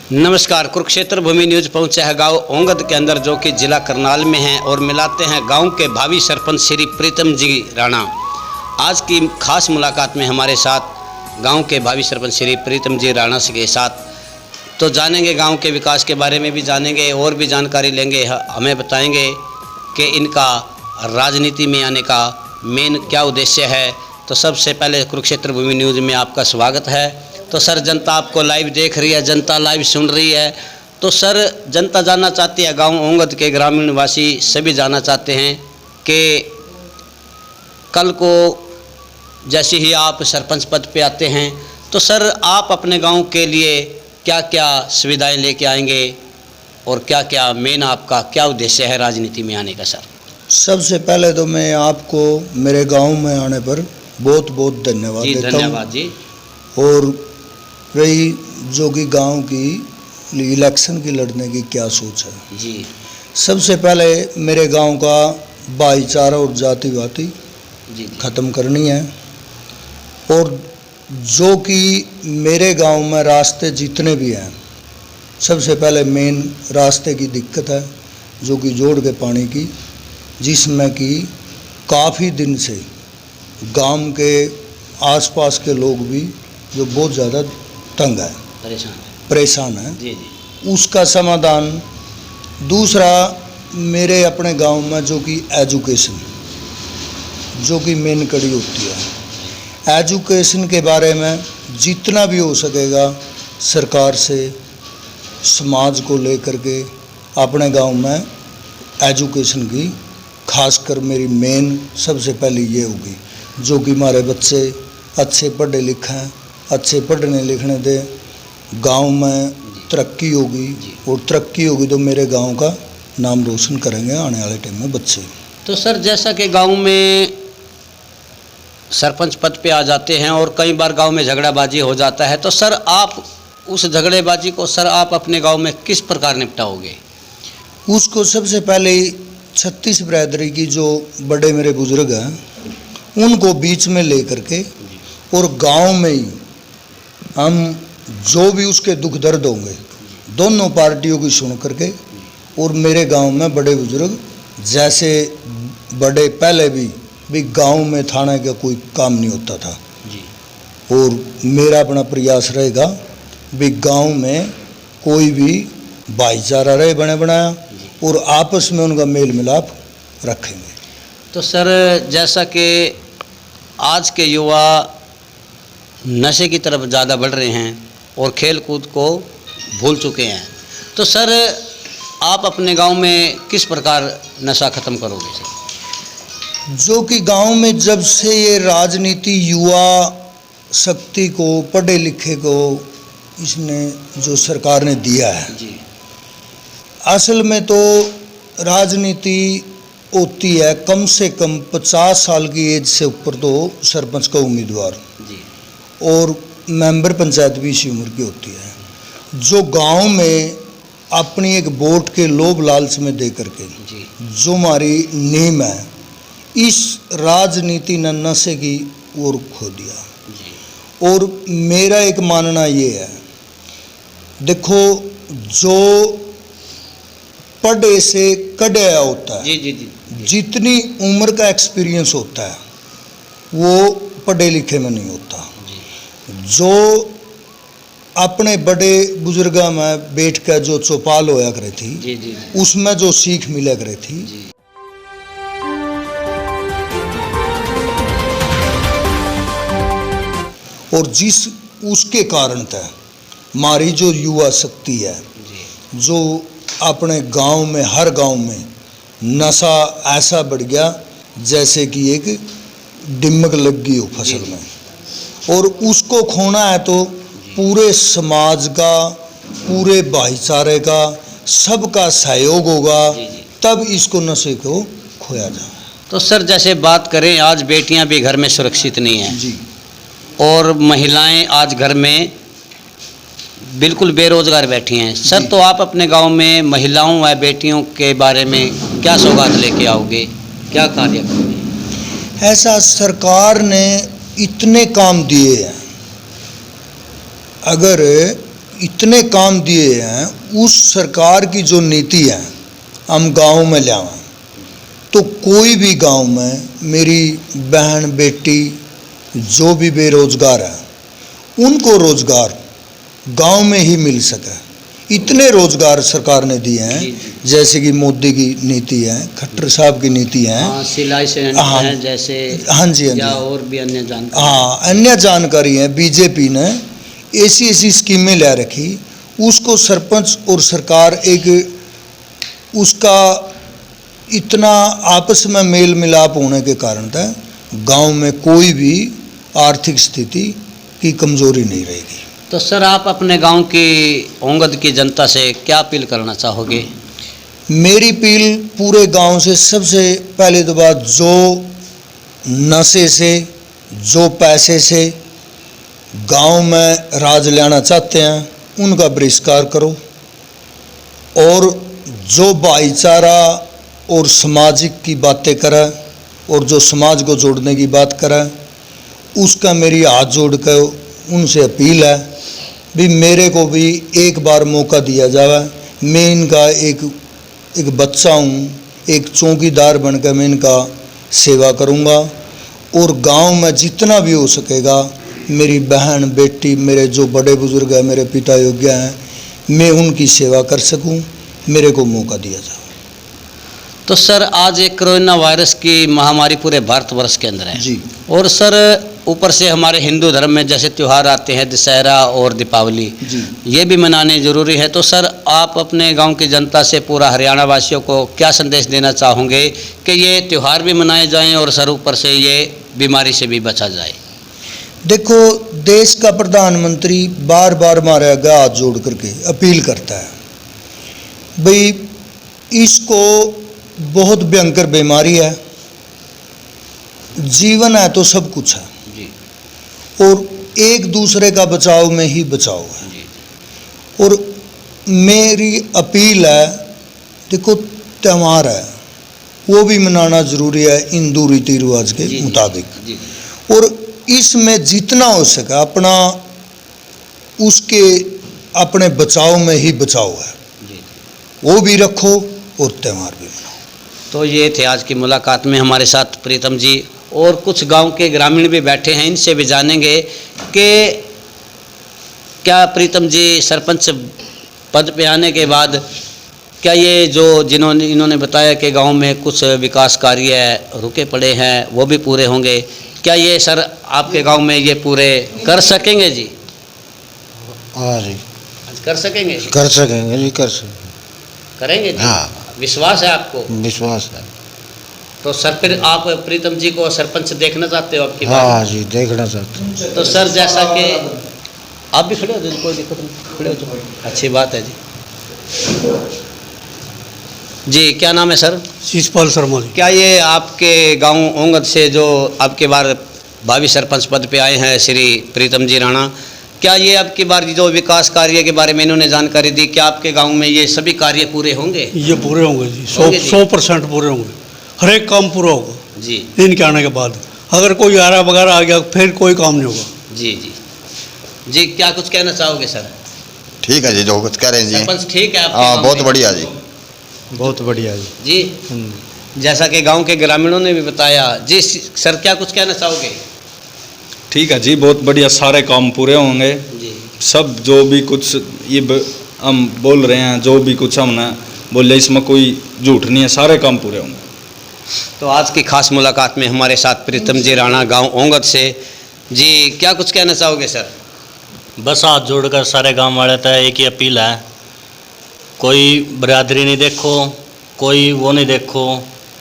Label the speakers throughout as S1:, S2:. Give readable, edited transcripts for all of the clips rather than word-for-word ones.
S1: नमस्कार। कुरुक्षेत्र भूमि न्यूज पहुंचा है गांव ओंगद के अंदर, जो कि जिला करनाल में है, और मिलाते हैं गांव के भावी सरपंच श्री प्रीतम जी राणा। आज की खास मुलाकात में हमारे साथ गांव के भावी सरपंच श्री प्रीतम जी राणा के साथ तो जानेंगे, गांव के विकास के बारे में भी जानेंगे और भी जानकारी लेंगे। हमें बताएंगे कि इनका राजनीति में आने का मेन क्या उद्देश्य है। तो सबसे पहले कुरुक्षेत्र भूमि न्यूज में आपका स्वागत है। तो सर, जनता आपको लाइव देख रही है, जनता लाइव सुन रही है। तो सर, जनता जानना चाहती है, गांव ओंगद के ग्रामीण वासी सभी जानना चाहते हैं कि कल को जैसे ही आप सरपंच पद पे आते हैं तो सर आप अपने गांव के लिए क्या क्या सुविधाएं लेके आएंगे और क्या क्या मेन आपका क्या उद्देश्य है राजनीति में आने का। सर,
S2: सबसे पहले तो मैं आपको मेरे गांव में आने पर बहुत बहुत धन्यवाद देता हूं।
S1: धन्यवाद जी।
S2: और रही जो कि गांव की इलेक्शन की लड़ने की क्या सोच है
S1: जी,
S2: सबसे पहले मेरे गांव का भाईचारा और जातिवादी ख़त्म करनी है। और जो कि मेरे गांव में रास्ते जितने भी हैं, सबसे पहले मेन रास्ते की दिक्कत है, जो कि जोड़ के पानी की, जिसमें कि काफ़ी दिन से गांव के आसपास के लोग भी जो बहुत ज़्यादा तंग है, परेशान है
S1: जी जी।
S2: उसका समाधान। दूसरा, मेरे अपने गांव में जो कि एजुकेशन, जो कि मेन कड़ी होती है, एजुकेशन के बारे में जितना भी हो सकेगा सरकार से समाज को लेकर के अपने गांव में एजुकेशन की खासकर मेरी मेन सबसे पहले ये होगी, जो कि हमारे बच्चे अच्छे पढ़े लिखे हैं, अच्छे पढ़ने लिखने दे, गांव में तरक्की होगी। और तरक्की होगी तो मेरे गांव का नाम रोशन करेंगे आने वाले टाइम में बच्चे।
S1: तो सर, जैसा कि गांव में सरपंच पद पे आ जाते हैं और कई बार गांव में झगड़ाबाजी हो जाता है, तो सर आप उस झगड़ेबाजी को सर आप अपने गांव में किस प्रकार निपटाओगे?
S2: उसको सबसे पहले 36 बिरादरी की जो बड़े मेरे बुजुर्ग हैं उनको बीच में ले करके और गांव में ही हम जो भी उसके दुख दर्द होंगे दोनों पार्टियों की सुन करके, और मेरे गांव में बड़े बुजुर्ग जैसे बड़े पहले भी गांव में थाने का कोई काम नहीं होता था
S1: जी।
S2: और मेरा अपना प्रयास रहेगा भी गांव में कोई भी भाईचारा रहे बने बनाया और आपस में उनका मेल मिलाप रखेंगे।
S1: तो सर, जैसा कि आज के युवा नशे की तरफ ज़्यादा बढ़ रहे हैं और खेल कूद को भूल चुके हैं, तो सर आप अपने गांव में किस प्रकार नशा ख़त्म करोगे सर?
S2: जो कि गांव में जब से ये राजनीति युवा शक्ति को, पढ़े लिखे को इसने जो सरकार ने दिया है
S1: जी।
S2: असल में तो राजनीति होती है कम से कम 50 साल की एज से ऊपर तो सरपंच का उम्मीदवार
S1: जी,
S2: और मेंबर पंचायत भी इसी उम्र की होती है, जो गांव में अपनी एक वोट के लोभ लालच में दे करके
S1: जी।
S2: जो हमारी नीम है, इस राजनीति ने नशे की ओर खो दिया
S1: जी।
S2: और मेरा एक मानना ये है, देखो जो पढ़े से कढ़ाया होता है,
S1: जी जी जी।
S2: जितनी उम्र का एक्सपीरियंस होता है वो पढ़े लिखे में नहीं होता। जो अपने बड़े बुजुर्गा में बैठ कर जो चौपाल होया करे थी
S1: जी जी,
S2: उसमें जो सीख मिला करे थी
S1: जी।
S2: और जिस उसके कारण था हमारी जो युवा शक्ति है, जो अपने गांव में हर गांव में नशा ऐसा बढ़ गया जैसे कि एक दिमक लग गई हो फसल में, और उसको खोना है तो पूरे समाज का, पूरे भाईचारे का, सबका सहयोग होगा, तब इसको नशे को खोया जाए।
S1: तो सर, जैसे बात करें, आज बेटियां भी घर में सुरक्षित नहीं हैं
S2: जी,
S1: और महिलाएं आज घर में बिल्कुल बेरोजगार बैठी हैं सर। तो आप अपने गांव में महिलाओं व बेटियों के बारे में क्या सौगात लेके आओगे, क्या कार्य करोगे?
S2: ऐसा सरकार ने इतने काम दिए हैं, अगर इतने काम दिए हैं, उस सरकार की जो नीति है हम गांव में लाएं तो कोई भी गांव में मेरी बहन बेटी जो भी बेरोजगार है उनको रोजगार गांव में ही मिल सके। इतने रोजगार सरकार ने दिए हैं, जैसे कि मोदी की नीति है, खट्टर साहब की नीति है,
S1: सिलाई से
S2: हाँ,
S1: है जैसे,
S2: हाँ जी, हाँ
S1: या
S2: जी,
S1: और भी अन्य जानकारी,
S2: हाँ अन्य जानकारी है। बीजेपी ने ऐसी ऐसी स्कीमें ला रखी, उसको सरपंच और सरकार एक उसका इतना आपस में मेल मिलाप होने के कारण था गांव में कोई भी आर्थिक स्थिति की कमजोरी नहीं रहेगी।
S1: तो सर आप अपने गांव की ओंगद की जनता से क्या अपील करना चाहोगे?
S2: मेरी अपील पूरे गांव से सबसे पहले तो बात, जो नशे से जो पैसे से गांव में राज लेना चाहते हैं उनका बहिष्कार करो, और जो भाईचारा और सामाजिक की बातें करे और जो समाज को जोड़ने की बात करे उसका मेरी हाथ जोड़ कर उनसे अपील है भी मेरे को भी एक बार मौका दिया जाए। मैं इनका एक बच्चा हूँ, एक चौकीदार बनकर मैं इनका सेवा करूँगा, और गांव में जितना भी हो सकेगा मेरी बहन बेटी मेरे जो बड़े बुजुर्ग हैं, मेरे पिता योग्य हैं, मैं उनकी सेवा कर सकूं, मेरे को मौका दिया जाए।
S1: तो सर आज एक कोरोना वायरस की महामारी पूरे भारतवर्ष के अंदर है
S2: जी,
S1: और सर ऊपर से हमारे हिंदू धर्म में जैसे त्यौहार आते हैं, दशहरा और दीपावली,
S2: जी,
S1: ये भी मनाने ज़रूरी है। तो सर आप अपने गांव की जनता से, पूरा हरियाणा वासियों को क्या संदेश देना चाहोगे कि ये त्यौहार भी मनाए जाएं और सर ऊपर से ये बीमारी से भी बचा जाए?
S2: देखो, देश का प्रधानमंत्री बार बार हमारे आगे हाथ जोड़ करके अपील करता है भाई इसको बहुत भयंकर बीमारी है, जीवन है तो सब कुछ है
S1: जी,
S2: और एक दूसरे का बचाव में ही बचाव है
S1: जी,
S2: और मेरी अपील है, देखो त्यौहार है वो भी मनाना जरूरी है हिंदू रीति रिवाज के
S1: जी,
S2: मुताबिक,
S1: जी,
S2: और इसमें जितना हो सके अपना उसके अपने बचाव में ही बचाव है,
S1: जी।
S2: वो भी रखो और त्यौहार भी मनाओ।
S1: तो ये थे आज की मुलाकात में हमारे साथ प्रीतम जी, और कुछ गांव के ग्रामीण भी बैठे हैं, इनसे भी जानेंगे कि क्या प्रीतम जी सरपंच पद पे आने के बाद क्या ये जो इन्होंने बताया कि गांव में कुछ विकास कार्य रुके पड़े हैं वो भी पूरे होंगे, क्या ये सर आपके गांव में ये पूरे कर सकेंगे जी?
S3: हाँ जी,
S1: कर सकेंगे?
S3: कर सकेंगे जी, कर सकेंगे,
S1: करेंगे जी?
S3: हाँ,
S1: विश्वास है आपको?
S3: विश्वास है।
S1: तो सर फिर आप प्रीतम जी को सरपंच देखना चाहते हो आपकी बात?
S3: हाँ जी, देखना चाहते हैं।
S1: तो सर जैसा कि आप भी खड़े हो जाओ, कोई दिक्कत नहीं, खड़े हो जाओ, अच्छी बात है जी। जी क्या नाम है सर?
S4: शीशपाल शर्मा जी।
S1: क्या ये आपके गांव ओंगद से जो आपके बार भावी सरपंच पद पे आए हैं श्री प्रीतम जी राणा, क्या ये आपकी बार जो विकास कार्य के बारे में इन्होंने जानकारी दी, क्या आपके गांव में ये सभी कार्य पूरे होंगे?
S4: ये पूरे होंगे जी,
S1: होंगे जी?
S4: 100% पूरे होंगे, हर एक काम पूरा होगा
S1: जी
S4: इनके आने के बाद। अगर कोई आरा वगैरह आ गया फिर कोई काम नहीं होगा।
S1: जी जी जी, क्या कुछ कहना चाहोगे सर?
S5: ठीक है जी, जो कुछ कह रहे हैं जी।
S1: सरपंच ठीक है आपके
S5: हाँ,
S1: गांव
S5: बहुत
S1: में?
S5: बढ़िया जी।
S3: बहुत बढ़िया जी।
S1: जी जैसा कि गांव के ग्रामीणों ने भी बताया जी, सर क्या कुछ कहना चाहोगे?
S6: ठीक है जी, बहुत बढ़िया, सारे काम पूरे होंगे।
S1: जी
S6: सब जो भी कुछ हम बोल रहे हैं, जो भी कुछ हमने बोले इसमें कोई झूठ नहीं है, सारे काम पूरे होंगे।
S1: तो आज की खास मुलाकात में हमारे साथ प्रीतम जी राणा गांव ओंगद से, जी क्या कुछ कहना चाहोगे सर?
S7: बस हाथ जोड़कर सारे गांव वाले तक एक ही अपील है, कोई बरादरी नहीं देखो, कोई वो नहीं देखो,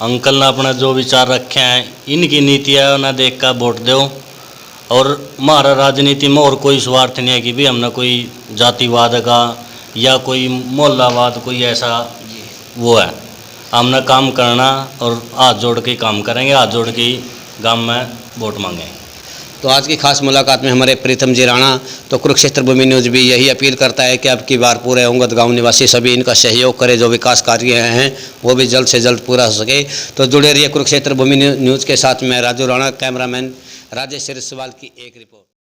S7: अंकल ने अपना जो विचार रखे हैं इनकी नीति है उन्हें देख कर वोट दो। और हमारा राजनीति में और कोई स्वार्थ नहीं है कि भी हमने कोई जातिवाद का या कोई मोहल्लावाद कोई ऐसा वो है, हमने काम करना और हाथ जोड़ के काम करेंगे, हाथ जोड़ के गांव में वोट मांगेंगे।
S1: तो आज की खास मुलाकात में हमारे प्रीतम जी राणा, तो कुरुक्षेत्र भूमि न्यूज़ भी यही अपील करता है कि अब की बार पूरे ओंगद गांव निवासी सभी इनका सहयोग करें, जो विकास कार्य हैं वो भी जल्द से जल्द पूरा हो सके। तो जुड़े रहिए कुरुक्षेत्र भूमि न्यूज़ के साथ। मैं राजू राणा, कैमरामैन राजेश सिरसवाल की एक रिपोर्ट।